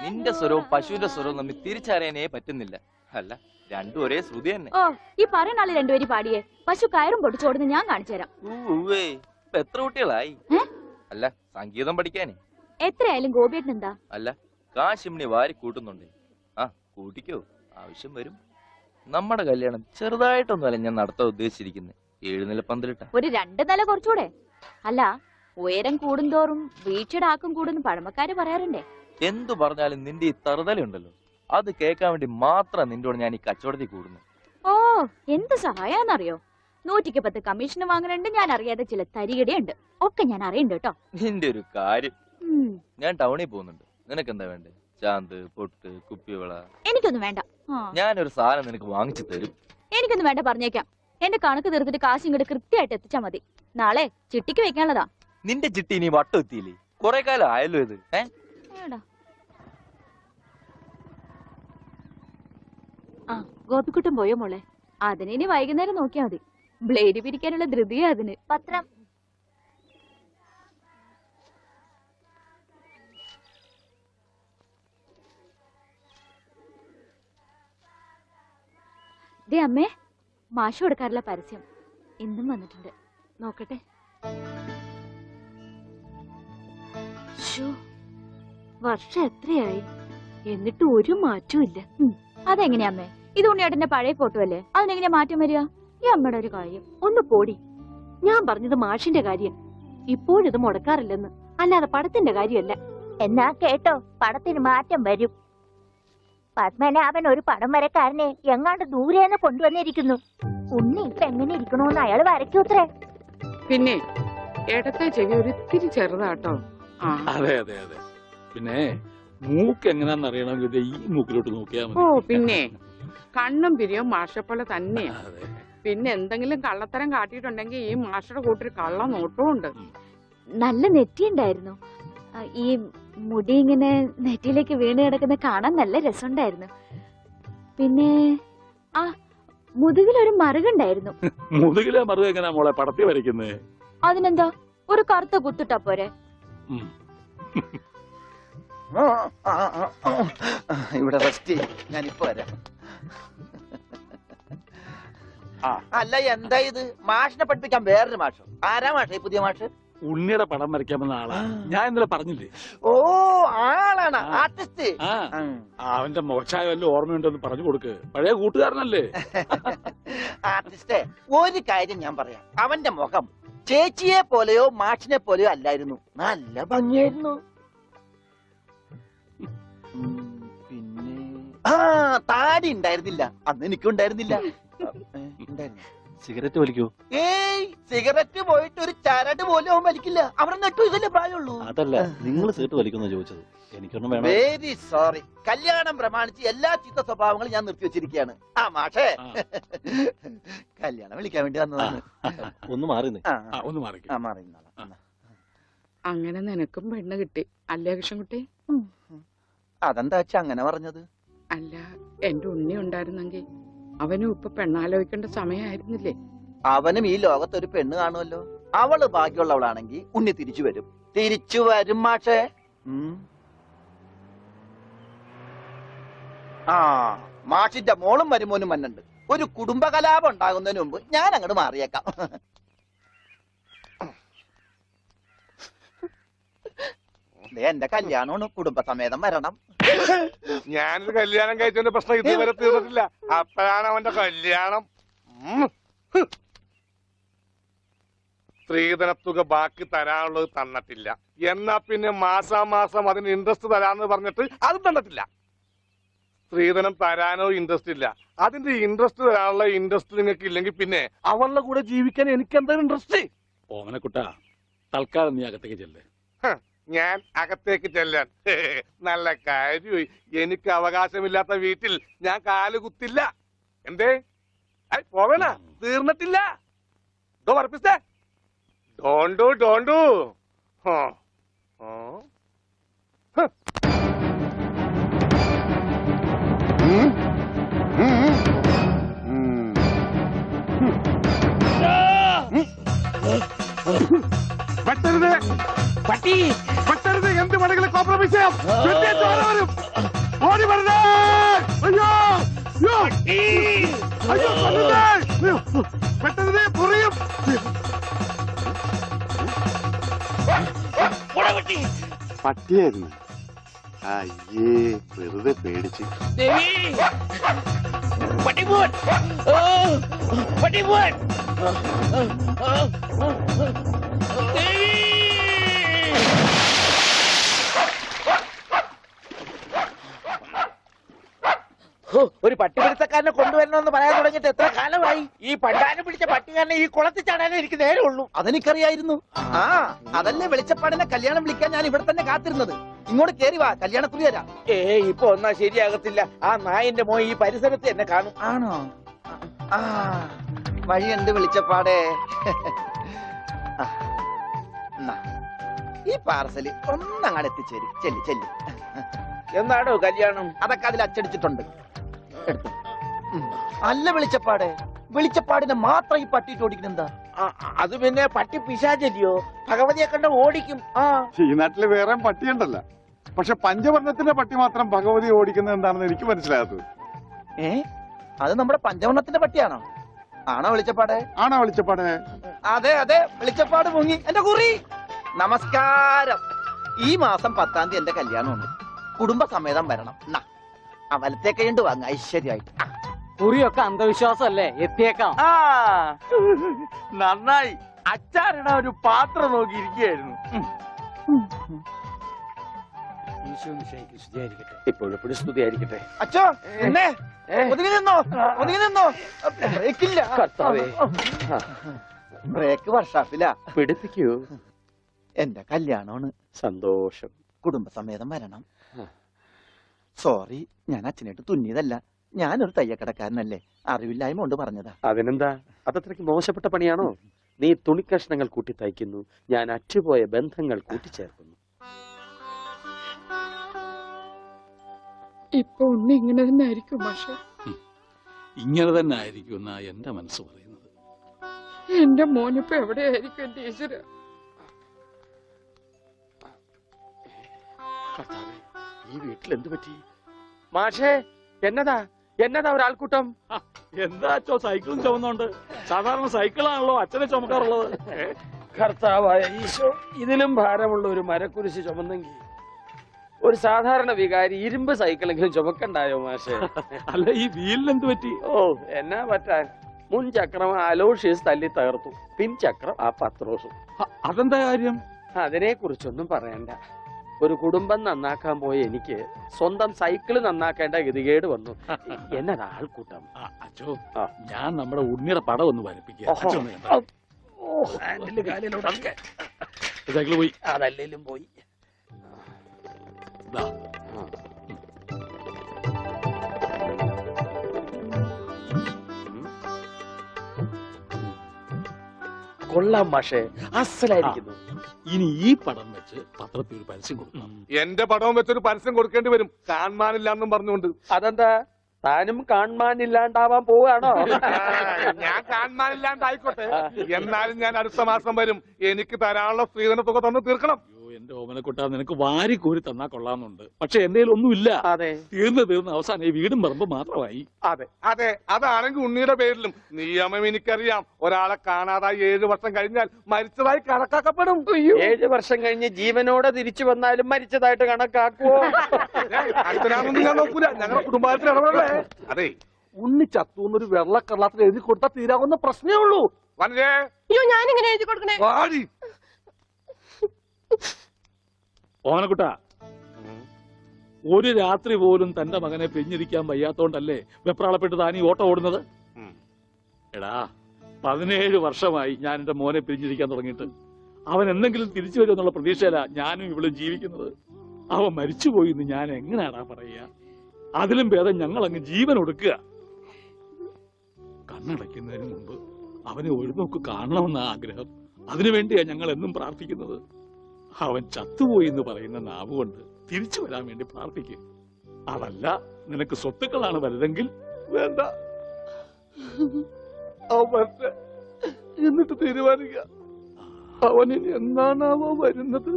നിന്റെ സ്വരവും പശുവിന്റെ സ്വരവും തമ്മിൽ തിരിച്ചറിയാനേ പറ്റുന്നില്ല. അല്ല, രണ്ടും ഒരേ ശ്രുതി തന്നെ. ഓ, ഈ പറയുന്ന ആള് രണ്ടുപേരും പാടിയേ പശു കയറും പൊട്ടിച്ചോടുന്ന് ഞാൻ കാണിച്ചു തരാം. ഇപ്പൊ എത്ര കുട്ടികളായി? അല്ല, സംഗീതം പഠിക്കാനേ. എത്രയായാലും ഗോപിയേട്ടൻ എന്താ? അല്ല, കാശിമ്ണി വാരി കൂട്ടുന്നുണ്ട്. ആ, കൂട്ടിക്കോ, ആവശ്യം വരും. നമ്മുടെ കല്യാണം ചെറുതായിട്ടൊന്നുമല്ല ഞാൻ നടത്താൻ ഉദ്ദേശിച്ചിരിക്കുന്നത്. 7 നില പന്തലിട്ട. ഒരു 2 നില കുറച്ചുകൂടെ? അല്ല, ഉയരം കൂടുന്തോറും വീഴ്ചയുടെ ആക്കം കൂടുന്നു പഴമക്കാര് പറയാറുണ്ടേ. എന്തു പറഞ്ഞാലും നിന്റെ ഈ തറുതലുണ്ടല്ലോ, അത് കേൾക്കാൻ വേണ്ടി മാത്രം നിന്നോട് ഞാൻ ഈ കച്ചവടത്തിൽ കൂടുന്നു. ഓ, എന്ത് സഹായാന്നറിയോ? 100ക്ക് 10 കമ്മീഷൻ വാങ്ങുന്നുണ്ട്. ഞാൻ അറിയാതെ ചില തരികിടയുണ്ട്. ഒക്കെ ഞാൻ അറിയണ്ട് കേട്ടോ. നിന്റെ ഒരു കാര്യം. ഞാൻ ടൗണിൽ പോകുന്നുണ്ട്. നിനക്ക് എന്താ വേണ്ടേ? ചാന്ത്, പൊട്ട്, കുപ്പിവള? എനിക്കൊന്നും വേണ്ട. ഞാനൊരു സാധനം നിനക്ക് വാങ്ങിച്ചു തരും. എനിക്കൊന്നും വേണ്ട, പറഞ്ഞേക്കാം. എന്റെ കണക്ക് തീർത്തിട്ട് കാശ് ഇങ്ങോട്ട് കൃത്യമായിട്ട് എത്തിച്ചാ മതി. നാളെ ചിട്ടിക്ക് വെക്കാനുള്ളതാ. നിന്റെ ചിട്ടി ഇനി വട്ടം എത്തിയില്ലേ? കൊറേ കാലം ആയല്ലോ ഇത്. ആ, ഗോപിക്കുട്ടൻ പോയോ മോളെ? അതിനി വൈകുന്നേരം നോക്കിയാ മതി. ബ്ലേഡ് പിരിക്കാനുള്ള ധൃതിയാ അതിന്. പത്രം ദേ അമ്മേ, മാഷ് കൊടുക്കാറുള്ള പരസ്യം ഇന്നും വന്നിട്ടുണ്ട്. നോക്കട്ടെ. വർഷം എത്രയായി, എന്നിട്ട് ഒരു മാറ്റവും ഇല്ല. അതെങ്ങനെയാ അമ്മേ? ഇത് ഉണ്ണിയേട്ടന്റെ പഴയ ഫോട്ടോ അല്ലേ? അതിനെങ്ങനെയാ മാറ്റം വരിക? ഈ അമ്മയുടെ ഒരു കാര്യം. ഒന്ന് പോടി. ഞാൻ പറഞ്ഞത് മാഷിന്റെ കാര്യം. ഇപ്പോഴിത് മുടക്കാറില്ലെന്ന്, അല്ലാതെ പടത്തിന്റെ കാര്യമല്ല. എന്നാ കേട്ടോ, പടത്തിന് മാറ്റം വരും. പത്മനാഭൻ ഒരു പടം വരക്കാരനെ എങ്ങാണ്ട് ദൂരെന്ന് കൊണ്ടുവന്നിരിക്കുന്നു. ഉണ്ണി ഇപ്പൊ എങ്ങനെ ഇരിക്കണോന്ന് അയാൾ വരയ്ക്കൂത്രേ. പിന്നെ ഇടത്തെ ചെവി ഒരിത്തിരി ചെറുതാട്ടോ. അതെ അതെ അതെ. പിന്നെ മൂക്ക് എങ്ങനെയാന്ന് അറിയണമെങ്കിൽ ഈ മൂക്കിലോട്ട് നോക്കിയാ മതി. ഓ, പിന്നെ കണ്ണും പിരിയും മാഷപ്പോലെ തന്നെയാ. പിന്നെ എന്തെങ്കിലും കള്ളത്തരം കാട്ടിയിട്ടുണ്ടെങ്കിൽ ഈ മാഷയുടെ കൂട്ടൊരു കള്ള നോട്ടവും ഉണ്ട്. നല്ല നെറ്റിയുണ്ടായിരുന്നു. ഈ മുടി ഇങ്ങനെ നെറ്റിയിലേക്ക് വീണ് കിടക്കുന്ന കാണാൻ നല്ല രസമുണ്ടായിരുന്നു. പിന്നെ ആ മുതുകിലൊരു മറുകുണ്ടായിരുന്നു. മുതുകിലെ മറുക എങ്ങനെയാ മോളെ പടത്തി വരയ്ക്കുന്നേ? അതിനെന്താ, ഒരു കറുത്ത കുത്തിട്ടാ പോരെ? ഇവിടെ റെസ്റ്റ്. ഞാനിപ്പോ വരാം. അല്ല, എന്താ ഇത്? മാഷിനെ പഠിപ്പിക്കാൻ വേറൊരു മാഷോ? ആരാ മാഷ പുതിയ മാഷ്? ഉണ്ണിയുടെ പടം വരയ്ക്കാമെന്ന ആളാ. ഞാൻ ഇന്നലെ പറഞ്ഞില്ലേ? ഓ, ആളാണ് ആർട്ടിസ്റ്റ്. അവന്റെ മോശമായ വല്ല ഓർമ്മയുണ്ടെന്ന് പറഞ്ഞു കൊടുക്ക്. പഴയ കൂട്ടുകാരനല്ലേ? ആർട്ടിസ്റ്റേ, ഒരു കാര്യം ഞാൻ പറയാം. അവന്റെ മുഖം ചേച്ചിയെ പോലെയോ മാഷിനെ പോലെയോ അല്ലായിരുന്നു. നല്ല ഭംഗിയായിരുന്നു. പിന്നെ താടി ഉണ്ടായിരുന്നില്ല. അന്ന് എനിക്കും ഉണ്ടായിരുന്നില്ല. സിഗരറ്റ് വലിക്കൂ? ഏയ്, സിഗരറ്റ് പോയിട്ട് ഒരു ചരട് പോലും അവൻ വലിക്കില്ല. അവിടെ 8 വയസ്സല്ലേ പ്രായമുള്ളൂ. അതല്ല, നിങ്ങൾ സിഗരറ്റ് വലിക്കുന്ന ചോദിച്ചത്. എനിക്കൊന്നും വേണം. Very sorry. കല്യാണം പ്രമാണിച്ച് എല്ലാ ചീത്ത സ്വഭാവങ്ങളും ഞാൻ നിർത്തിവെച്ചിരിക്കുകയാണ്. ആ മാഷേ, കല്യാണം വിളിക്കാൻ വേണ്ടി വന്നതാണ്. ഒന്ന് മാറി. അങ്ങനെ നിനക്കും പെണ്ണ് കിട്ടി അല്ലേ കൃഷ്ണൻകുട്ടി? അതെന്താ അങ്ങനെ പറഞ്ഞത്? അല്ല, എന്റെ ഉണ്ണി ഉണ്ടായിരുന്നെങ്കിൽ അവനും ഇപ്പൊ പെണ്ണാലോചിക്കേണ്ട സമയമായിരുന്നില്ലേ? അവനും ഈ ലോകത്തൊരു പെണ്ണ് കാണുമല്ലോ. അവള് ബാക്കിയുള്ളവളാണെങ്കിൽ ഉണ്ണി തിരിച്ചു വരും. തിരിച്ചു വരും മാഷേ. ആ, മാഷിന്റെ മോളും മരുമോനും മന്നുണ്ട്. ഒരു കുടുംബകലാപം ഉണ്ടാകുന്നതിന് മുമ്പ് ഞാൻ അങ്ങോട്ട് മാറിയേക്കാം. എന്റെ കല്യാണമാണ്, കുടുംബസമേതം വരണം. ഞാനൊരു കല്യാണം കഴിച്ചതിന്റെ പ്രശ്നം ഇതുവരെ തീർന്നിട്ടില്ല. അപ്പോഴാണ് അവന്റെ കല്യാണം. സ്ത്രീധനത്തുക ബാക്കി തരാനുള്ളത് തന്നിട്ടില്ല. എന്നാ പിന്നെ മാസാമാസം അതിന് ഇൻട്രസ്റ്റ് തരാന്ന് പറഞ്ഞിട്ട് അതും തന്നിട്ടില്ല. സ്ത്രീധനം തരാനോ ഇൻട്രസ്റ്റ് ഇല്ല. അതിന്റെ ഇൻട്രസ്റ്റ് തരാനുള്ള ഇൻട്രസ്റ്റ് നിങ്ങൾക്ക് ഇല്ലെങ്കിൽ പിന്നെ അവളുടെ കൂടെ ജീവിക്കാൻ എനിക്ക് എന്താ ഇൻട്രസ്റ്റ്? ഓമനക്കുട്ട, തൽക്കാലം നീ അകത്തേക്ക് ചെല്ലേ. ഞാൻ അകത്തേക്ക് ചെല്ലാൻ നല്ല കാര്യമായി. എനിക്ക് അവകാശമില്ലാത്ത വീട്ടിൽ ഞാൻ കാല് കുത്തില്ല. എന്തേ പോവേണ? തീർന്നിട്ടില്ല. പറപ്പിച്ചേ. ഡോണ്ടു പറ്റരുത്, പട്ടി പറ്റരുത്. എന്ത് വേണമെങ്കിലും കോംപ്രമൈസ് ചെയ്യാം. ഓടി വരുന്നേ! അയ്യോ! അയ്യോ! അയ്യോ, കൊല്ലുന്നേ! അയ്യോ, പെട്ടെന്ന് പൊറിയും! പട്ടിയായിരുന്നു. അയ്യേ, വെറുതെ പേടിച്ച്. ഒരു പട്ടിപിടുത്തക്കാരനെ കൊണ്ടുവരണമെന്ന് പറയാൻ തുടങ്ങിയിട്ട് എത്ര കാലമായി? ഈ പണ്ടാരം പിടിച്ച പട്ടിക്കാരനെ ഈ കുളത്തിൽ ചാടാനേ എനിക്ക് നേരമുള്ളൂ. അതെനിക്കറിയായിരുന്നു. ആ, അതല്ലേ വെളിച്ചപ്പാടിനെ കല്യാണം വിളിക്കാൻ ഞാൻ ഇവിടെ തന്നെ കാത്തിരുന്നത്. ഇങ്ങോട്ട് കേറി വാ, കല്യാണക്കുറി തരാം. ഇപ്പൊ ഒന്നാ ശരിയാകത്തില്ല. ആ നായന്റെ മോൻ ഈ പരിസരത്ത് എന്നെ കാണും. ആണോ? ആ, വഴിയുണ്ട് വെളിച്ചപ്പാടേ. ഈ പാർസല് ഒന്നങ്ങാട് എത്തിച്ചേരും. ചെല്ലി ചെല്ലി. എന്നാണോ കല്യാണം? അതൊക്കെ അതിൽ അച്ചടിച്ചിട്ടുണ്ട്. എടുത്തു. അല്ല വെളിച്ചപ്പാടെ, വെളിച്ചപ്പാടിനെ മാത്രം ഈ പട്ടിയിട്ട് ഓടിക്കുന്നെന്താ? അത് പിന്നെ പട്ടി പിശാചല്ലിയോ, ഭഗവതിയെ കണ്ട ഓടിക്കും. ഈ നാട്ടില് വേറെ പട്ടിയുണ്ടല്ല, പക്ഷെ പഞ്ചവർണ്ണത്തിന്റെ പട്ടി മാത്രം ഭഗവതി ഓടിക്കുന്നത് എന്താണെന്ന് എനിക്ക് മനസ്സിലാകാത്തത്. അത് നമ്മുടെ പഞ്ചവർണ്ണത്തിന്റെ പട്ടിയാണോ? ആണോ വെളിച്ചപ്പാടെ? ആണോ വെളിച്ചപ്പാടെ? അതെ അതെ, വെളിച്ചപ്പാട് മുങ്ങി. എന്റെ കുറി നമസ്കാരം. ഈ മാസം 10-ാം തീയതി എന്റെ കല്യാണമുണ്ട്. കുടുംബസമേതം വരണം. വലത്തെ കൈണ്ട് വാങ്ങ ഐശ്വര്യമായിട്ട്. കുറിയൊക്കെ അന്ധവിശ്വാസമല്ലേ, എത്തിയേക്കാം. നന്നായി. അച്ചാറിട ഒരു പാത്രം നോക്കിയിരിക്കുകയായിരുന്നു. ഇപ്പോഴെപ്പോഴും സ്തുതിയായിരിക്കട്ടെ. അച്ഛോ, എന്നെ ഒതുങ്ങി നിന്നോ, ഒതുങ്ങി നിന്നോ. ബ്രേക്കില്ല. ബ്രേക്ക് വർഷാപ്പില്ല. പിടിപ്പിക്കൂ. എന്റെ കല്യാണമാണ്. സന്തോഷം. കുടുംബസമേതം വരണം. സോറി, ഞാൻ അച്ഛനായിട്ട് തുന്നിയതല്ല. ഞാനൊരു തയ്യക്കടക്കാരനല്ലേ, അറിവില്ലായ്മ കൊണ്ട് പറഞ്ഞതാ. അതിനെന്താ, അതത്രയ്ക്ക് മോശപ്പെട്ട പണിയാണോ? നീ തുണിക്കഷ്ണങ്ങൾ കൂട്ടി തയ്ക്കുന്നു, ഞാൻ അറ്റുപോയ ബന്ധങ്ങൾ കൂട്ടിച്ചേർക്കുന്നു. ഇപ്പൊ ഉണ്ണി ഇങ്ങനെ തന്നെ ആയിരിക്കും പക്ഷെ. ഇങ്ങനെ തന്നെ ആയിരിക്കും എന്നാ എന്റെ മനസ്സ് പറയുന്നത്. എന്റെ മോനിപ്പോ എവിടെയായിരിക്കും എന്റെ ഈശ്വര? ഈ വീട്ടിൽ എന്ത് പറ്റി? മാഷേ, എന്നതാ എന്നതാ ഒരാൾക്കൂട്ടം? എന്താ അച്ഛോ, സൈക്കിളും ചുമന്നുണ്ട്. സാധാരണ സൈക്കിളാണല്ലോ അച്ഛനെ ചുമക്കാറുള്ളത്. കർത്താവായ ഈശോ, ഇതിലും ഭാരമുള്ള ഒരു മരക്കുരിശ് ചുമന്നെങ്കിൽ ഒരു സാധാരണ വികാരി ഇരുമ്പ് സൈക്കിളെങ്കിലും ചുമക്കണ്ടായോ മാഷേ? അല്ല, ഈ വീലിനെന്ത് പറ്റി? ഓ, എന്നാ പറ്റാൻ, മുൻ ചക്രം അലോഷ്യസ് തല്ലി തകർത്തു, പിൻചക്രം ആ പത്രോസും. അതെന്താ കാര്യം? അതിനെ കുറിച്ചൊന്നും പറയണ്ട. ഒരു കുടുംബം നന്നാക്കാൻ പോയ എനിക്ക് സ്വന്തം സൈക്കിള് നന്നാക്കേണ്ട ഗതികേട് വന്നു. എന്നതാ ആൾക്കൂട്ടം? അച്ഛോ, ഞാൻ നമ്മുടെ ഉണ്ണിയുടെ പടം ഒന്ന് വരപ്പിക്കുക. സൈക്കിള് പോയി. അതല്ലേലും പോയി. കൊള്ളാം മാഷേ, അസലായിരിക്കുന്നു. ഇനി ഈ പടം വെച്ച് പത്രത്തിൽ ഒരു പരസ്യം കൊടുക്കണം. എന്റെ പടവും വെച്ചൊരു പരസ്യം കൊടുക്കേണ്ടി വരും, കാണാനില്ലാന്നും പറഞ്ഞുകൊണ്ട്. അതെന്താ, താനും കാണാനില്ലാണ്ടാവാൻ പോവാണോ? ഞാൻ കാണാനില്ലാണ്ടായിക്കോട്ടെ, എന്നാലും ഞാൻ അടുത്ത മാസം വരും. എനിക്ക് തരാനുള്ള സ്ത്രീധന തുക തന്നു തീർക്കണം. എന്റെ ഓമനക്കുട്ട, നിനക്ക് വാരി കോരി തന്നാ കൊള്ളാന്നുണ്ട്, പക്ഷെ എന്റെ ഒന്നുമില്ല. അതെ, തീർന്ന് അവസാനം ഈ വീടും പറമ്പ് മാത്രമായി. അതെ അതെ, അതാണെങ്കിൽ ഉണ്ണിയുടെ പേരിലും നിയമം എനിക്കറിയാം. ഒരാളെ കാണാതായി 7 വർഷം കഴിഞ്ഞാൽ മരിച്ചതായി കണക്കാക്കപ്പെടും. 7 വർഷം കഴിഞ്ഞ് ജീവനോടെ തിരിച്ചു വന്നാലും മരിച്ചതായിട്ട് കണക്കാക്കുവോ? അച്ഛനാണെന്ന് ഞാൻ നോക്കൂല, ഞങ്ങളുടെ കുടുംബത്തിൽ ഇടപെടലേ. അതെ, ഉണ്ണി ചത്തൂന്നൊരു വെള്ളക്കള്ളത്തിൽ എഴുതി കൊടുത്താൽ തീരാവുന്ന പ്രശ്നമേ ഉള്ളൂ. അയ്യോ, ഞാനിങ്ങനെ എഴുതി കൊടുക്കണേ. ഓമനക്കുട്ട, ഒരു രാത്രി പോലും തന്റെ മകനെ പിരിഞ്ഞിരിക്കാൻ വയ്യാത്തോണ്ടല്ലേ വെപ്രാളപ്പെട്ട് താനീ ഓട്ടം ഓടുന്നത്? എടാ, 17 വർഷമായി ഞാൻ എന്റെ മോനെ പിരിഞ്ഞിരിക്കാൻ തുടങ്ങിയിട്ട്. അവൻ എന്തെങ്കിലും തിരിച്ചു വരുമെന്നുള്ള പ്രതീക്ഷയില ഞാനും ഇവളും ജീവിക്കുന്നത്. അവൻ മരിച്ചുപോയി എന്ന് ഞാൻ എങ്ങനെയാടാ പറയുക? അതിലും ഭേദം ഞങ്ങൾ അങ്ങ് ജീവൻ ഒടുക്കുക. കണ്ണടയ്ക്കുന്നതിന് മുമ്പ് അവനെ ഒരു നോക്ക് കാണണമെന്ന ആഗ്രഹം. അതിനുവേണ്ടിയാ ഞങ്ങൾ എന്നും പ്രാർത്ഥിക്കുന്നത്. അവൻ ചത്തുപോയി എന്ന് പറയുന്ന നാവ് കൊണ്ട് തിരിച്ചു വരാൻ വേണ്ടി പ്രാർത്ഥിക്കും. അതല്ല നിനക്ക് സ്വത്തുക്കളാണ് വലുതെങ്കിൽ വേണ്ട, എന്നിട്ട് തീരുമാനിക്കുക. അവൻ ഇനി എന്നാണാവോ വരുന്നത്?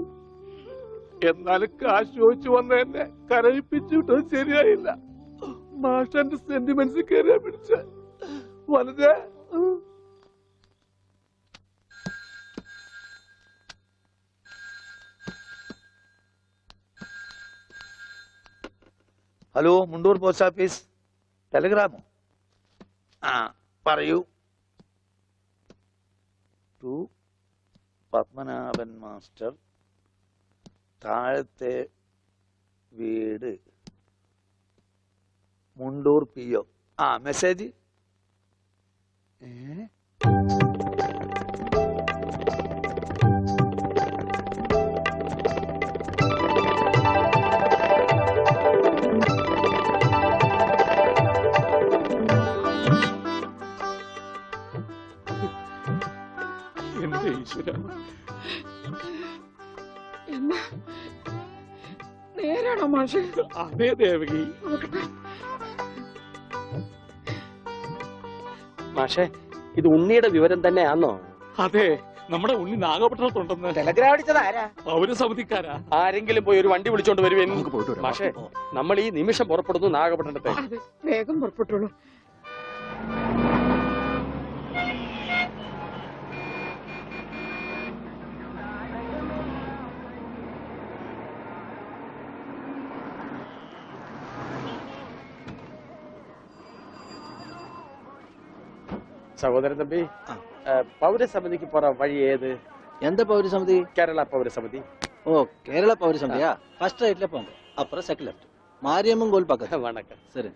എന്നാലും കാശ് ചോദിച്ചു വന്ന എന്നെ കരയിപ്പിച്ചു വിട്ടത് ശരിയായില്ല. മാഷന്റെ സെന്റിമെന്റ്സ് കയറിയാ പിടിച്ച വലുതേ. Hello, Mundur post office. ടെലഗ്രാമോ? ആ പറയൂ. ടു പത്മനാഭൻ മാസ്റ്റർ, താഴത്തെ വീട്, മുണ്ടൂർ PO. ആ മെസ്സേജ്. എന്റെ ഈശ്വര, എന്നാ നേരാണോ മാഷെ? അതേ ദേവകി. മാഷെ, ഇത് ഉണ്ണിയുടെ വിവരം തന്നെയാണോ? അതെ, നമ്മുടെ ഉണ്ണി നാഗപട്ടണത്തുണ്ടെന്ന്. ടെലഗ്രാം അടിച്ചത് ആരാ? പൗരസമിതിക്കാരാ. ആരെങ്കിലും പോയി ഒരു വണ്ടി വിളിച്ചോണ്ട് വരുവേൻ. മാഷെ, നമ്മൾ ഈ നിമിഷം പുറപ്പെടുന്നു നാഗപട്ടണത്തെ. അതെ, വേഗം പുറപ്പെട്ടുള്ളൂ. സഹോദരൻ തമ്പി, പൗരസമിതിക്ക് പോറ വഴി ഏത്? எந்த பௌரி சமிதி? കേരള പൗരസമിതി. ஓ, கேரளா பௌரி சமிதியா? ஃபர்ஸ்ட் ரைட்ல போங்க, அப்புறம் செகண்ட் லெஃப்ட், மாரியம்மன் கோயில் பக்கத்துல. வணக்கம். சரி.